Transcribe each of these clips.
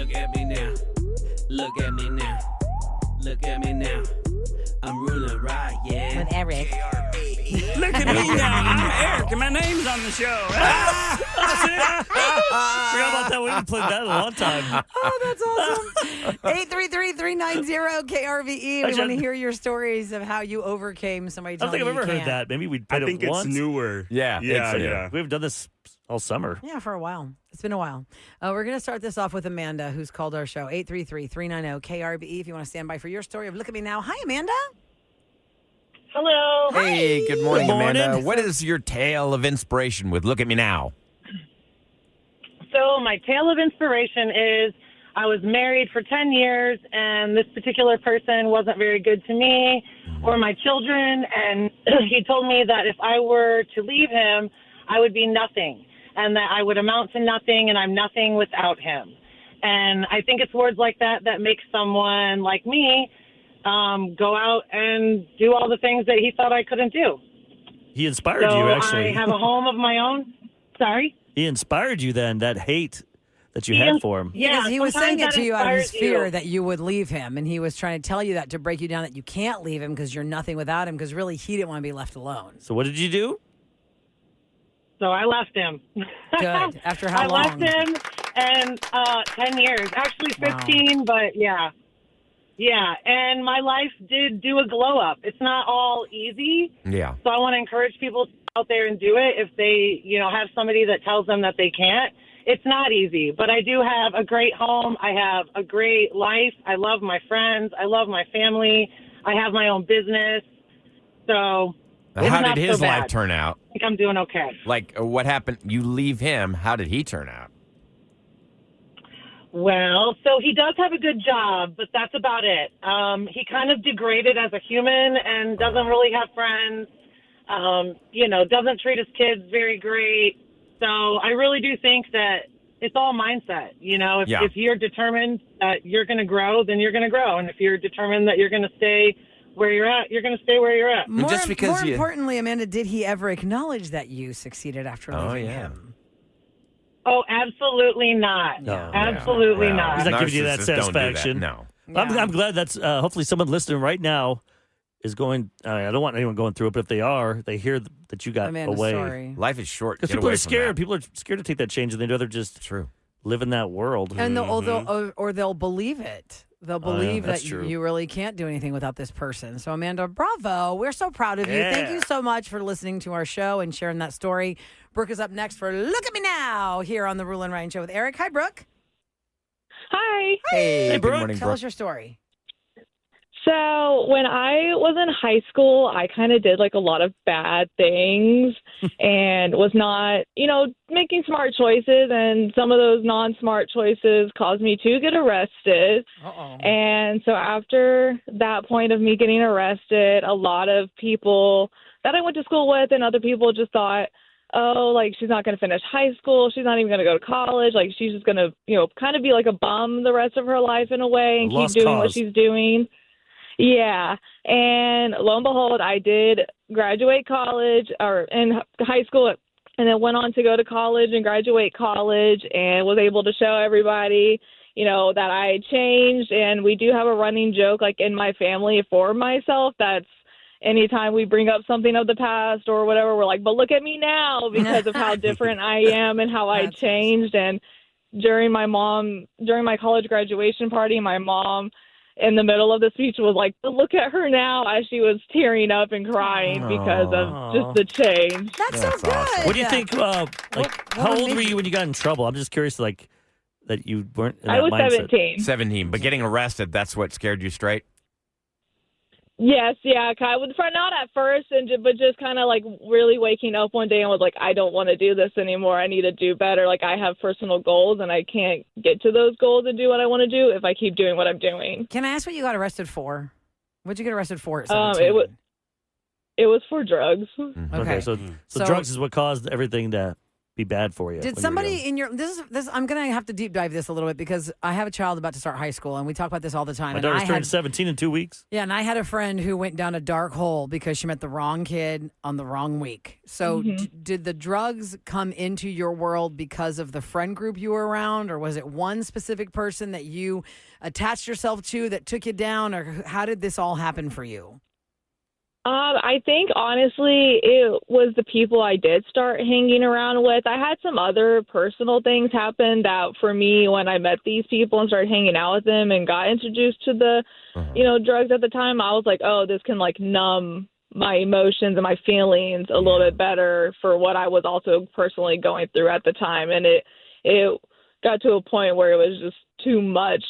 Look at me now. Look at me now. Look at me now. I'm ruling right, yeah. With Eric. Look at me now. I'm Eric, and my name's on the show. Forgot about that. We haven't played that in a long time. Oh, that's awesome. 833-390-KRVE. We want to hear your stories of how you overcame somebody I don't telling think I've you ever you heard can't. that. Maybe we played I think it it's once. newer. Yeah. Yeah. We haven't done this all summer. Yeah, for a while. It's been a while. We're going to start this off with Amanda, who's called our show. 833-390-KRVE. If you want to stand by for your story of Look at Me Now. Hi, Amanda. Hello. Hey, good morning, Good morning. Amanda. What is your tale of inspiration with Look at Me Now? So my tale of inspiration is I was married for 10 years, and this particular person wasn't very good to me or my children, and he told me that if I were to leave him, I would be nothing, and that I would amount to nothing, and I'm nothing without him. And I think it's words like that that make someone like me go out and do all the things that he thought I couldn't do. He inspired So you, actually. I have a home of my own. Sorry? He inspired you then, that hate that you had for him. Yeah, Because he was saying it sometimes to that you out of his inspires fear you. that you would leave him. And he was trying to tell you that to break you down, that you can't leave him because you're nothing without him, because really he didn't want to be left alone. So what did you do? So I left him. Good. After how I long? left him, and 10 years. Actually 15, but yeah. Yeah, and my life did do a glow up. It's not all easy. Yeah. So I want to encourage people to go out there and do it if they, have somebody that tells them that they can't. It's not easy, but I do have a great home. I have a great life. I love my friends. I love my family. I have my own business. So it's How not did his so bad. life turn out? I think I'm doing okay. Like, what happened? You leave him. How did he turn out? Well, so he does have a good job, but that's about it. He kind of degraded as a human and doesn't really have friends, doesn't treat his kids very great. So I really do think that it's all mindset. If you're determined that you're going to grow, then you're going to grow. And if you're determined that you're going to stay where you're at, you're going to stay where you're at. More, Just because more you- importantly, Amanda, did he ever acknowledge that you succeeded after Oh, leaving yeah. him? Oh, absolutely not. No. Absolutely Well, not. He's not giving you that narcissists don't do that. satisfaction. No. I'm glad that's hopefully someone listening right now is going. I don't want anyone going through it, but if they are, they hear that you got Amanda's away. sorry. Life is short. Because Get people away are from scared. that. People are scared to take that change, and they'd rather just True. live in that world. And they'll believe it. They'll believe that's that true. you really can't do anything without this person. So, Amanda, bravo. We're so proud of you. Thank you so much for listening to our show and sharing that story. Brooke is up next for Look at Me Now here on the Rule and Ryan Show with Eric. Hi, Brooke. Hi. Hey, good Brooke. morning, Tell Brooke. us your story. So when I was in high school, I kind of did like a lot of bad things and was not, making smart choices. And some of those non-smart choices caused me to get arrested. Uh-oh. And so after that point of me getting arrested, a lot of people that I went to school with and other people just thought, oh, like she's not going to finish high school. She's not even going to go to college. Like she's just going to, kind of be like a bum the rest of her life in a way and Lost keep doing what cause. she's doing. Yeah. And lo and behold, I did graduate college or in high school and then went on to go to college and graduate college and was able to show everybody, that I had changed. And we do have a running joke like in my family for myself. That's anytime we bring up something of the past or whatever, we're like, but look at me now because of how different I am and how I That's changed. And during my college graduation party, my mom in the middle of the speech was like, look at her now, as she was tearing up and crying because of just the change. That's so That's good. awesome. What do you think? How old were made you when you got in trouble? I'm just curious, that you weren't in that I was mindset. 17. 17, but getting arrested, that's what scared you straight? Yes, yeah, not at first, but just kind of like really waking up one day and was like, I don't want to do this anymore. I need to do better. Like I have personal goals and I can't get to those goals and do what I want to do if I keep doing what I'm doing. Can I ask what you got arrested for? What'd you get arrested for at 17? It was for drugs. Okay. Okay, so drugs is what caused everything to be bad for you. Did somebody in your this? I'm gonna have to deep dive this a little bit because I have a child about to start high school, and we talk about this all the time. My daughter's turning 17 in 2 weeks. Yeah, and I had a friend who went down a dark hole because she met the wrong kid on the wrong week. So, did the drugs come into your world because of the friend group you were around, or was it one specific person that you attached yourself to that took you down, or how did this all happen for you? I think honestly, it was the people I did start hanging around with. I had some other personal things happen that for me, when I met these people and started hanging out with them and got introduced to the, drugs at the time, I was like, oh, this can like numb my emotions and my feelings a little bit better for what I was also personally going through at the time. And it got to a point where it was just too much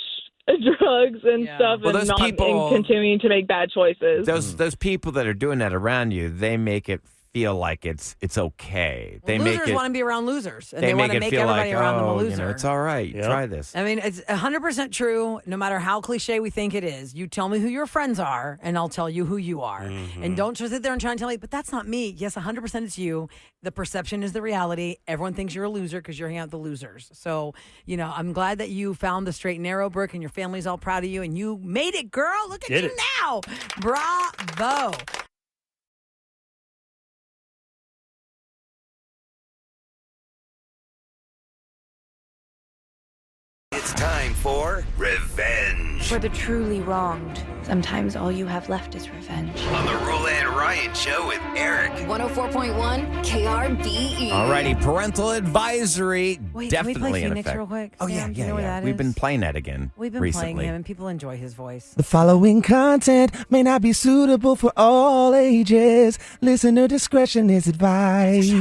drugs and stuff, well, and people, and continuing to make bad choices. Those people that are doing that around you, they make it feel like it's okay. They losers want to be around losers, and they want to make everybody around them a loser. It's all right. Try this. I mean, it's 100% true. No matter how cliche we think it is, you tell me who your friends are, and I'll tell you who you are. And don't just sit there and try and tell me, but that's not me. Yes, 100% it's you. The perception is the reality. Everyone thinks you're a loser because you're hanging out with the losers. So, I'm glad that you found the straight and narrow, Brooke, and your family's all proud of you, and you made it, girl. Look at you now. Bravo. It's time for Revenge. For the truly wronged, sometimes all you have left is revenge. On the Roulette and Ryan Show with Eric. 104.1 KRBE. Alrighty, parental advisory. Wait, definitely can we play in Phoenix effect. real quick? Oh, Sam, do you know where that We've is? been playing that again. We've been recently. playing him, and people enjoy his voice. The following content may not be suitable for all ages. Listener discretion is advised.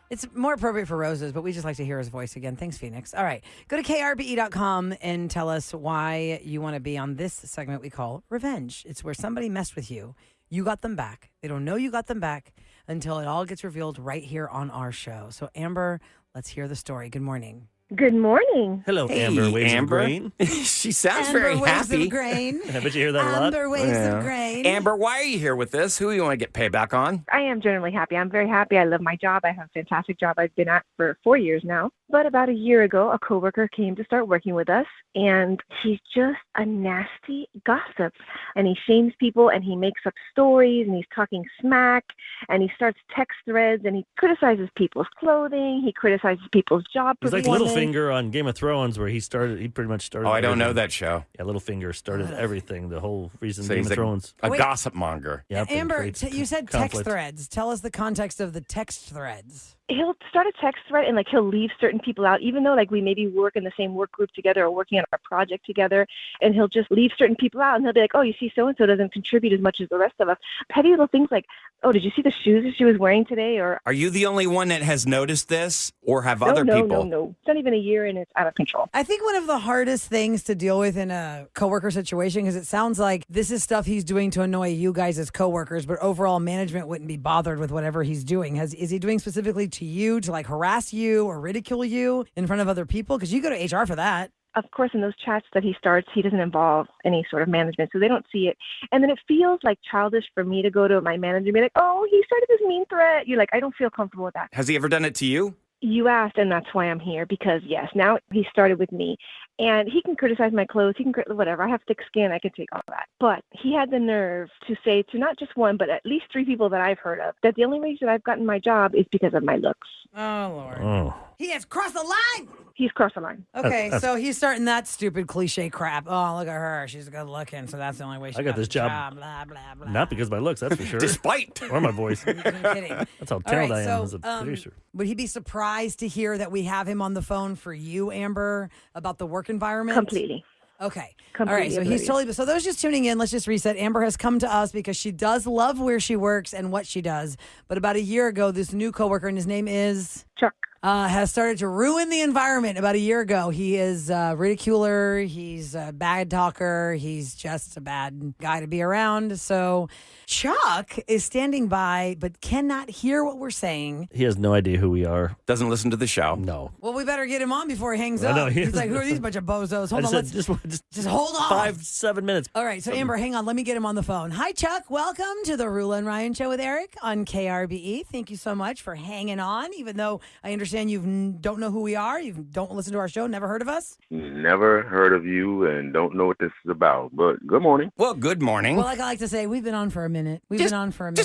It's more appropriate for roses, but we just like to hear his voice again. Thanks, Phoenix. All right. Go to krbe.com and tell us why you want to be on this segment we call Revenge. It's where somebody messed with you. You got them back. They don't know you got them back until it all gets revealed right here on our show. So, Amber, let's hear the story. Good morning. Good morning. Hello, Hey, Amber. Waves Amber. of grain. She sounds Amber very waves happy. of grain. I bet you hear that a lot. Amber waves of grain. Amber, why are you here with this? Who do you want to get payback on? I am generally happy. I'm very happy. I love my job. I have a fantastic job I've been at for 4 years now. But about a year ago, a coworker came to start working with us, and he's just a nasty gossip. And he shames people, and he makes up stories, and he's talking smack, and he starts text threads, and he criticizes people's clothing. He criticizes people's job He's like performance. Littlefinger on Game of Thrones, where he pretty much started. Oh, I don't know everything. that show. Yeah, Littlefinger started everything. The whole reason So Game he's of Thrones. a Wait. gossip monger. Yep, and Amber, creates you said conflict. text threads. Tell us the context of the text threads. He'll start a text thread and he'll leave certain people out, even though we maybe work in the same work group together or working on a project together, and he'll just leave certain people out, and he'll be like, oh, you see so-and-so doesn't contribute as much as the rest of us. Petty little things like, oh, did you see the shoes that she was wearing today? Or Are you the only one that has noticed this, or have no, other no, people? No. It's not even a year and it's out of control. I think one of the hardest things to deal with in a coworker situation, because it sounds like this is stuff he's doing to annoy you guys as coworkers, but overall management wouldn't be bothered with whatever he's doing. Is he doing specifically to you to harass you or ridicule you in front of other people? Because you go to HR for that. Of course, in those chats that he starts, he doesn't involve any sort of management, so they don't see it. And then it feels like childish for me to go to my manager and be like, oh, he started this mean threat. You're like, I don't feel comfortable with that. Has he ever done it to you? You asked, and that's why I'm here, because, yes, now he started with me. And he can criticize my clothes. He can whatever. I have thick skin. I can take all that. But he had the nerve to say to not just one, but at least 3 people that I've heard of, that the only reason I've gotten my job is because of my looks. Oh, Lord. Oh. He has crossed the line. He's crossed the line. Okay, so he's starting that stupid cliche crap. Oh, look at her. She's good looking, so that's the only way she I got this the job. Blah, blah, blah. Not because of my looks, that's for sure. Despite. Or my voice. I'm kidding. That's how All talented right, I am so, as a producer. Would he be surprised to hear that we have him on the phone for you, Amber, about the work environment? Completely. Okay. Completely All right. So he's oblivious. totally. So those just tuning in, let's just reset. Amber has come to us because she does love where she works and what she does. But about a year ago, this new coworker, and his name is Chuck. Has started to ruin the environment. About a year ago, he is a ridiculer. He's a bad talker. He's just a bad guy to be around. So Chuck is standing by, but cannot hear what we're saying. He has no idea who we are. Doesn't listen to the show. No. Well, we better get him on before he hangs I up. know, he He's is. like, who are these bunch of bozos? Hold I on, said, let's just hold on. 5-7 minutes. All right, so Amber, hang on. Let me get him on the phone. Hi, Chuck. Welcome to the Rula and Ryan Show with Eric on KRBE. Thank you so much for hanging on, even though I understand understand you don't know who we are. You don't listen to our show. Never heard of us. Never heard of you and don't know what this is about. But good morning. Well, good morning. Well, like I like to say, we've been on for a minute. Just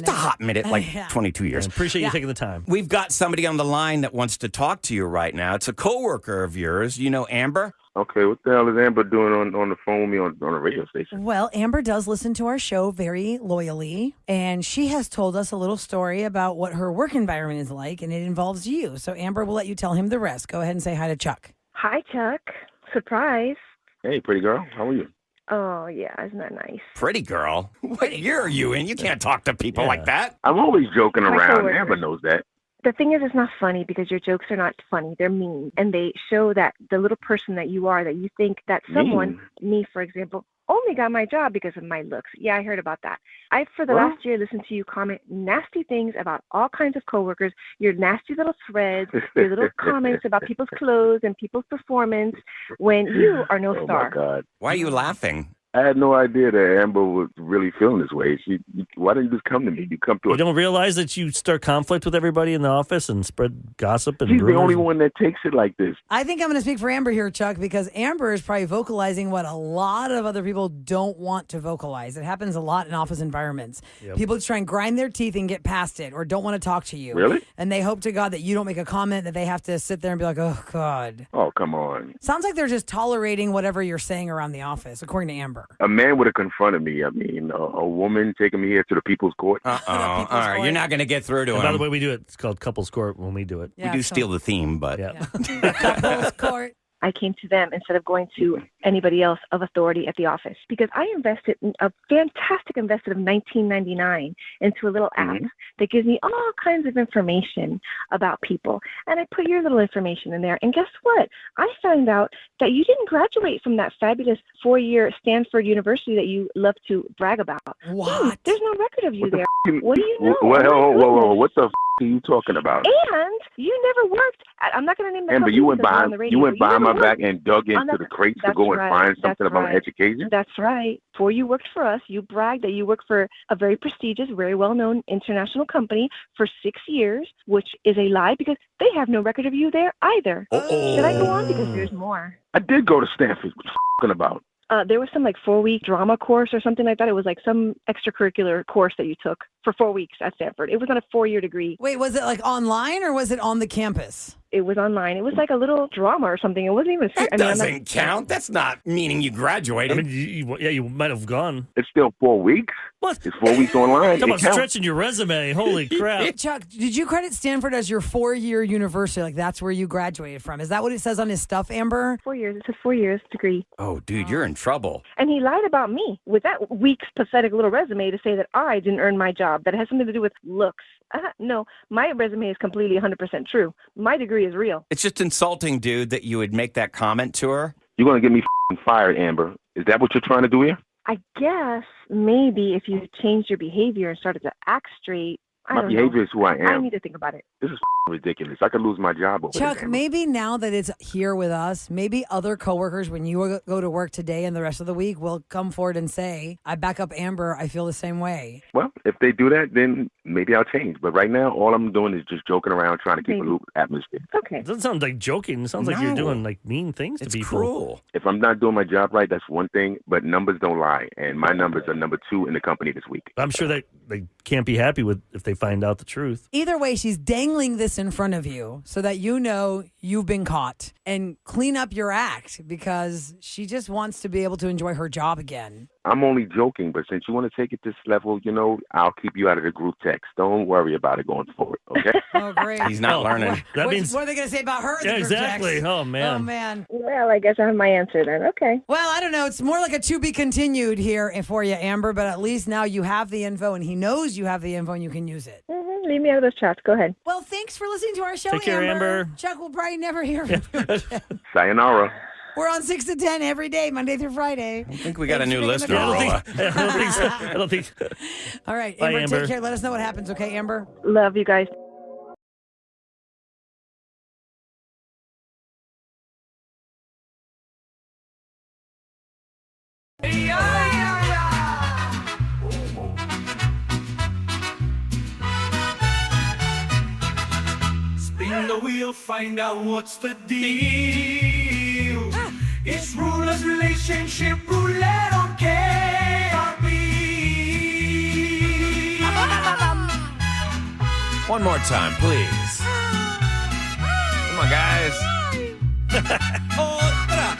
a hot minute, like Yeah. 22 years. Appreciate you taking the time. We've got somebody on the line that wants to talk to you right now. It's a coworker of yours. You know Amber? Okay, what the hell is Amber doing on the phone with me on a radio station? Well, Amber does listen to our show very loyally, and she has told us a little story about what her work environment is like, and it involves you. So Amber will let you tell him the rest. Go ahead and say hi to Chuck. Hi, Chuck. Surprise. Hey, pretty girl, how are you? Oh, yeah, isn't that nice? Pretty girl. What year are you in? You can't talk to people like that. I'm always joking My around. coworker. Amber knows that. The thing is, it's not funny because your jokes are not funny. They're mean. And they show that the little person that you are, that you think that someone, me, for example, only got my job because of my looks. Yeah, I heard about that. For the last year, listened to you comment nasty things about all kinds of coworkers, your nasty little threads, your little comments about people's clothes and people's performance when you are no star. Oh, my God. Why are you laughing? I had no idea that Amber was really feeling this way. Why didn't you just come to me? You come to You don't realize that you start conflict with everybody in the office and spread gossip and She's the rumors? only one that takes it like this. I think I'm going to speak for Amber here, Chuck, because Amber is probably vocalizing what a lot of other people don't want to vocalize. It happens a lot in office environments. Yep. People just try and grind their teeth and get past it or don't want to talk to you. Really? And they hope to God that you don't make a comment that they have to sit there and be like, oh, God. Oh, come on. Sounds like they're just tolerating whatever you're saying around the office, according to Amber. A man would have confronted me. I mean, a woman taking me here to the people's court. Uh-oh. All right, you're not going to get through to And him. by the way, we do it. It's called couples court when we do it. Yeah, we do so- steal the theme, but... Couples court. I came to them instead of going to anybody else of authority at the office because I invested a fantastic investment of $19.99 into a little app that gives me all kinds of information about people. And I put your little information in there. And guess what? I found out that you didn't graduate from that fabulous 4-year Stanford University that you love to brag about. What? There's no record of you What the there. f- What do you know? Whoa, Oh, my whoa. goodness. What the f*** are you talking about? And you never worked. I'm not going to name the Amber, company you went because we're on behind the radio, you went but behind never my back worked and dug on into the- the crates to That's go and right. find something That's about right. education. That's right. Before you worked for us, you bragged that you worked for a very prestigious, very well-known international company for 6 years, which is a lie because they have no record of you there either. Should I go on? Because there's more. I did go to Stanford. What you talking about? There was some 4-week drama course or something like that. It was some extracurricular course that you took for 4 weeks at Stanford. It was on a 4-year degree. Wait, was it online or was it on the campus? It was online. It was like a little drama or something. It wasn't even. That doesn't count. That's not meaning you graduated. I mean, you might have gone. It's still 4 weeks. What? It's 4 weeks online. Talk It about counts. stretching your resume. Holy crap. Chuck, did you credit Stanford as your 4-year university? Like that's where you graduated from? Is that what it says on his stuff, Amber? 4 years. It's a 4 years degree. Oh, dude, you're in trouble. And he lied about me with that week's pathetic little resume to say that I didn't earn my job, that it has something to do with looks. No, my resume is completely 100% true. My degree is real. It's just insulting, dude, that you would make that comment to her. You're going to get me fired, Amber. Is that what you're trying to do here? I guess maybe if you changed your behavior and started to act straight, I My don't behavior know. is who I am. I need to think about it. This is ridiculous. I could lose my job over Chuck, this, Amber. maybe now that it's here with us, maybe other coworkers, when you go to work today and the rest of the week, will come forward and say, I back up Amber. I feel the same way. Well, if they do that, then maybe I'll change. But right now, all I'm doing is just joking around, trying to keep a loop atmosphere. Okay. It doesn't sound like joking. It sounds like you're No. doing mean things to people. Cruel. If I'm not doing my job right, that's one thing. But numbers don't lie, and my numbers are number 2 in the company this week. I'm sure that they can't be happy with if they find out the truth. Either way, she's dangling this in front of you so that you know you've been caught and clean up your act because she just wants to be able to enjoy her job again. I'm only joking, but since you want to take it this level, I'll keep you out of the group text. Don't worry about it going forward, okay? Oh, great. He's not learning. That means What are they going to say about her? in the yeah, group exactly. text? Oh man. Oh, man. Well, I guess I have my answer then. Okay. Well, I don't know. It's more like a to be continued here for you, Amber, but at least now you have the info and he knows you have the info and you can use it. Leave me out of those chats. Go ahead. Well, thanks for listening to our show, Take care, Amber. Chuck will probably never hear from you again. Sayonara. We're on 6 to 10 every day, Monday through Friday. I think we got a Thanks new for listener, taking the I call. don't think so. I don't think. All right, Bye, Amber, Amber. take care. Let us know what happens, okay, Amber? Love you guys. Spin the the wheel, find out what's the deal. It's Rulers Relationship Roulette on KRB. One more time, please. Come on, guys. Otra.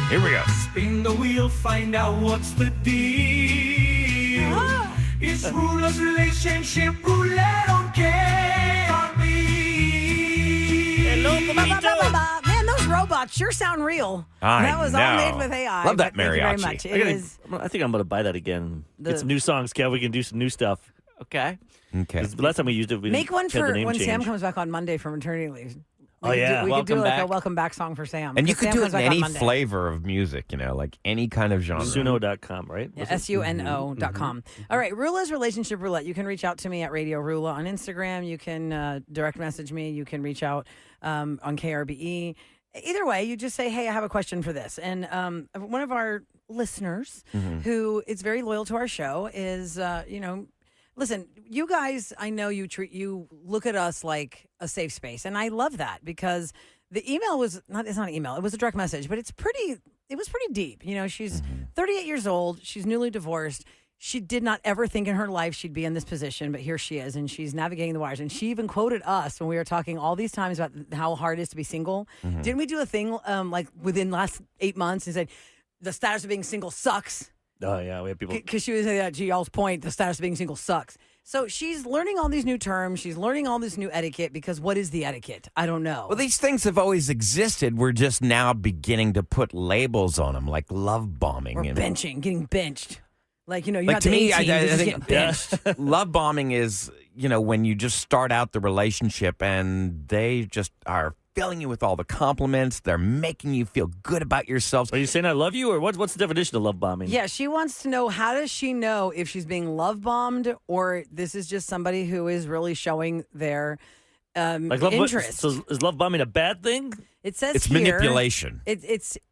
Here we go. Spin the wheel, find out what's the deal. It's Rulers Relationship Roulette on KRB. Hello, Papito. Man, those robots sure sound real. That was all made with AI. Love that but thank you very mariachi. much. It is I think I'm going to buy that again. Get some new songs, Kev. We can do some new stuff. Okay. 'Cause the last time we used it, we make one had the for name when change. Sam comes back on Monday from maternity leave. Oh, yeah. We could do Welcome like a back. welcome back song for Sam. And you 'cause could Sam do it comes in back on any Monday. flavor of music, like any kind of genre. Suno.com, right? Yeah, SUNO.com. All right, Rula's Relationship Roulette. You can reach out to me at Radio Rula on Instagram. You can direct message me. You can reach out on KRBE. Either way, you just say, hey, I have a question for this. And one of our listeners who is very loyal to our show is, listen, you guys, I know you look at us like a safe space. And I love that because the email it's not an email. It was a direct message, but it was pretty deep. She's 38 years old. She's newly divorced. She did not ever think in her life she'd be in this position, but here she is, and she's navigating the wires. And she even quoted us when we were talking all these times about how hard it is to be single. Didn't we do a thing like within the last 8 months and said, the status of being single sucks? Oh, yeah. We have people. Because she was saying, to y'all's point, the status of being single sucks. So she's learning all these new terms. She's learning all this new etiquette because what is the etiquette? I don't know. Well, these things have always existed. We're just now beginning to put labels on them, like love bombing. Or benching, getting benched. Like, you're Like, not to the me, 18, I you're just think getting benched. love bombing is, when you just start out the relationship and they just are filling you with all the compliments. They're making you feel good about yourselves. Are you saying I love you, or what's the definition of love bombing? Yeah, she wants to know, how does she know if she's being love bombed or this is just somebody who is really showing their interest. So is love bombing a bad thing? It says it's here, manipulation. It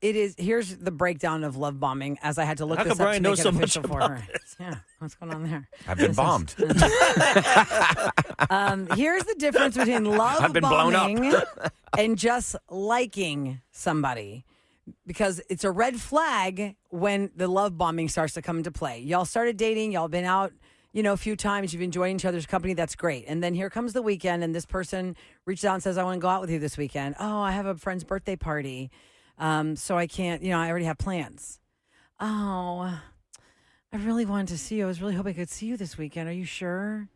is. Here's the breakdown of love bombing as I had to look How this come up Brian to make knows it so much official for about her. Yeah, what's going on there? I've been bombed. Here's the difference between love I've been blown bombing up. and just liking somebody. Because it's a red flag when the love bombing starts to come into play. Y'all started dating, y'all been out, a few times, you've enjoyed each other's company, that's great. And then here comes the weekend, and this person reaches out and says, I want to go out with you this weekend. Oh, I have a friend's birthday party, so I can't, I already have plans. Oh, I really wanted to see you. I was really hoping I could see you this weekend. Are you sure?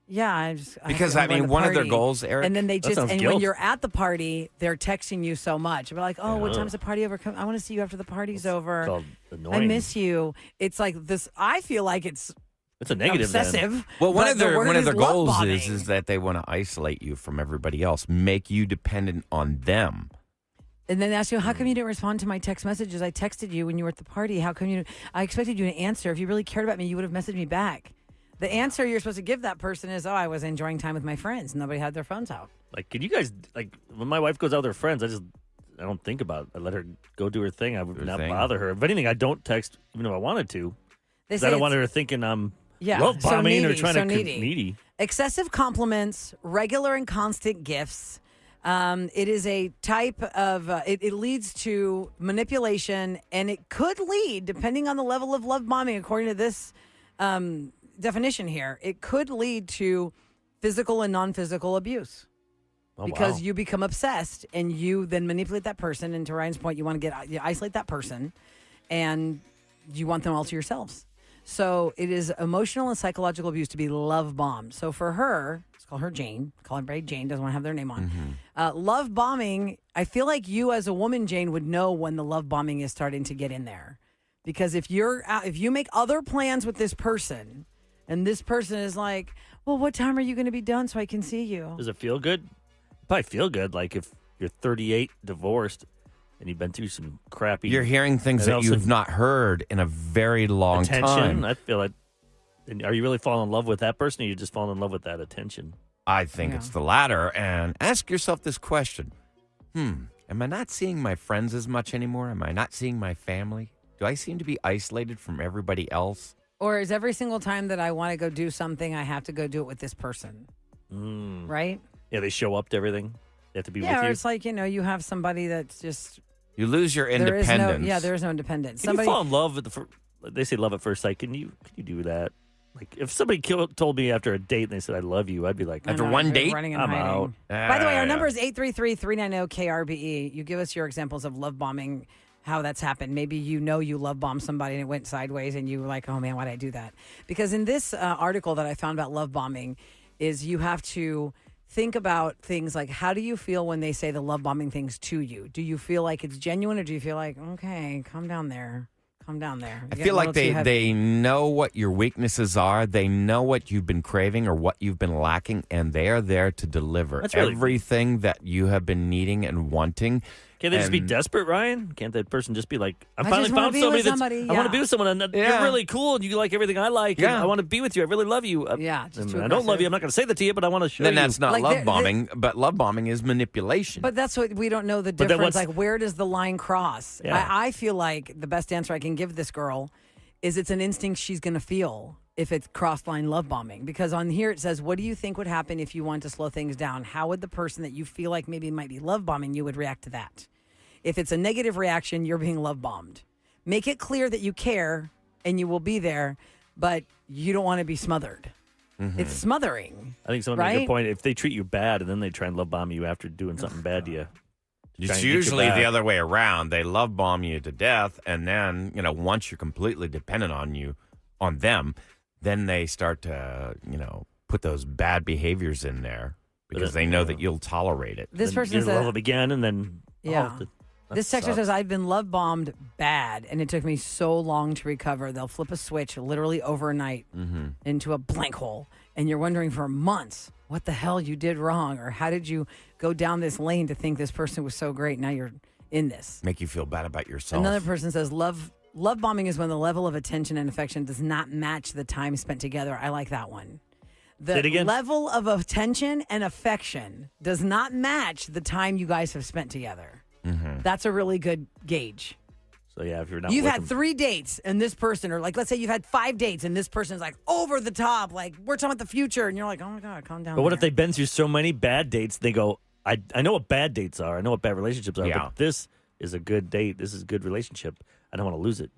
Yeah, Because, I'm going to the one of their party. goals, Eric. And then they just, and guilt. when you're at the party, they're texting you so much. They're like, oh, what time's the party over? I want to see you after the party's over. It's all annoying. I miss you. It's like this. I feel like it's a negative. obsessive. Then. Well, one but of the their word one of is their love goals bombing. is that they want to isolate you from everybody else, make you dependent on them. And then ask you, how come you didn't respond to my text messages? I texted you when you were at the party. How come you? I expected you to answer. If you really cared about me, you would have messaged me back. The answer you're supposed to give that person is, I was enjoying time with my friends. Nobody had their phones out. Like, can you guys, when my wife goes out with her friends, I don't think about it. I let her go do her thing. I would not bother her. If anything, I don't text, even if I wanted to. They I say don't want her to thinking I'm Yeah, love so bombing or needy, trying so to needy. Excessive compliments, regular and constant gifts. It is a type of, it leads to manipulation, and it could lead, depending on the level of love bombing, according to this definition here, it could lead to physical and non-physical abuse. Because you become obsessed and you then manipulate that person. And to Ryan's point, you want to you isolate that person and you want them all to yourselves. So it is emotional and psychological abuse to be love bombed. So for her, let's call her Jane. Call everybody Jane. Doesn't want to have their name on. Love bombing. I feel like you as a woman, Jane, would know when the love bombing is starting to get in there. Because if you make other plans with this person, and this person is like, well, what time are you going to be done so I can see you? Does it feel good? Probably feel good. Like if you're 38, divorced, and you've been through some crappy. You're hearing things that you've not heard in a very long time. I feel like. Are you really falling in love with that person, or you just falling in love with that attention? I think it's the latter. And ask yourself this question. Am I not seeing my friends as much anymore? Am I not seeing my family? Do I seem to be isolated from everybody else? Or is every single time that I want to go do something, I have to go do it with this person? right? Yeah, they show up to everything. They have to be with Yeah, or you. it's like, you have somebody that's just You lose your there is independence. there is no independence. Can you fall in love with they say love at first sight. Can you do that? Like if somebody told me after a date and they said I love you, I'd be like, after one date, running and I'm hiding. out. By the way, our number is 833-390-KRBE. You give us your examples of love bombing, how that's happened. Maybe you love bombed somebody and it went sideways and you were like, oh man, why did I do that? Because in this article that I found about love bombing is you have to think about things like, how do you feel when they say the love bombing things to you? Do you feel like it's genuine, or do you feel like, okay, calm down there? Calm down there. I feel like they know what your weaknesses are. They know what you've been craving or what you've been lacking, and they are there to deliver everything that you have been needing and wanting. Can't they just be desperate, Ryan? Can't that person just be like, I finally found somebody yeah. I want to be with someone, and you're really cool, and you like everything I like, and Yeah. I want to be with you. I really love you. Yeah, just too I don't love aggressive. you. I'm not going to say that to you, but I want to show Then you. that's not Like, love bombing, but love bombing is manipulation. But that's what we don't know the But then difference. what's- Like, where does the line cross? Yeah. I feel like the best answer I can give this girl is it's an instinct she's going to feel if it's cross-line love bombing. Because on here it says, what do you think would happen if you want to slow things down? How would the person that you feel like maybe might be love bombing you would react to that? If it's a negative reaction, you're being love bombed. Make it clear that you care and you will be there, but you don't want to be smothered. It's smothering. I think someone made a right? good point. If they treat you bad and then they try and love bomb you after doing something bad to you. It's usually the other way around. They love bomb you to death, and then once you're completely dependent on them, then they start to put those bad behaviors in there because they know that you'll tolerate it. This Then person you said, love them again, and then Yeah. that This texter sucks. says, I've been love bombed bad, and it took me so long to recover. They'll flip a switch literally overnight into a blank hole, and you're wondering for months what the hell you did wrong, or how did you go down this lane to think this person was so great? Now you're in this. Make you feel bad about yourself. Another person says, love bombing is when the level of attention and affection does not match the time spent together. I like that one. Say it again. Level of attention and affection does not match the time you guys have spent together. That's a really good gauge. So yeah, if you're not, You've with had them- 3 dates and this person, or like, let's say you've had 5 dates and this person's like over the top, like we're talking about the future, and you're like, oh my God, calm down. But what if there. they've been through so many bad dates? They go, I know what bad dates are. I know what bad relationships are. Yeah. But this is a good date. This is a good relationship. I don't want to lose it.